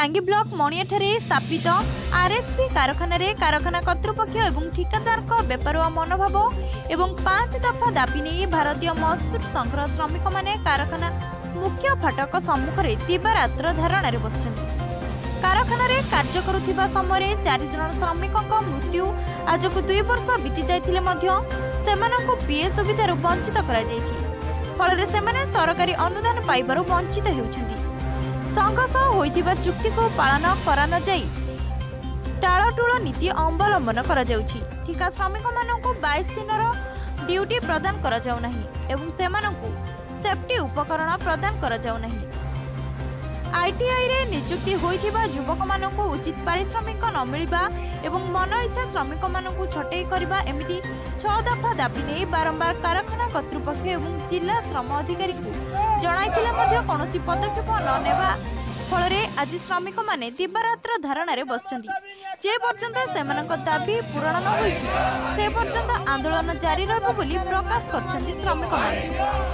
टांगी ब्लॉक मणियाठारे स्थापित आरएसपी कारखाना कारखाना कर्तृपक्ष एवं ठिकादार बेपारुआ मनोभाव एवं 5 दफा दाबी नहीं भारतीय मजदूर संघर श्रमिक माने कारखाना मुख्य फाटक सम्मुख में दिवारात्र धारणा बसिଛନ୍ତି। कारखाना कार्य करुवा समय 4 जन श्रमिकों मृत्यु आज को 2 वर्ष बीती जाते पीए सुविधार वंचित फल सरकारी अनुदान पाइबार वंचित होती। संघ सह होइथिबा चुक्ति को पालन करा न जाई टाळटुळ नीति अवलंबन करा जाउछि। ठिका श्रमिक मानकु 22 दिनर ड्यूटी प्रदान करा जाउ नाही एवं सेमानकु सेफ्टी उपकरण प्रदान करा जाउ नाही। आईटीआई रे नियुक्ति होइथिबा युवक मानकु उचित पारिश्रमिक न मिलिबा एवं मन इच्छा श्रमिक मानकु छटई करबा एमिति 6 दफा दाबी नै बारंबार कारखाना कर्तृपक्ष एवं जिला श्रम अधिकारी को जणाइथिले मध्य कोनोसी पदक्षेप न नेबा फल आज श्रमिक माने दिवारात्र धारणा बसिଛନ୍ତି। जे पर्यंत सेमानक दाबी पूरण न होइछि से पर्यंत आंदोलन जारी रहबो बोली प्रकाश करछन्ती श्रमिक माने।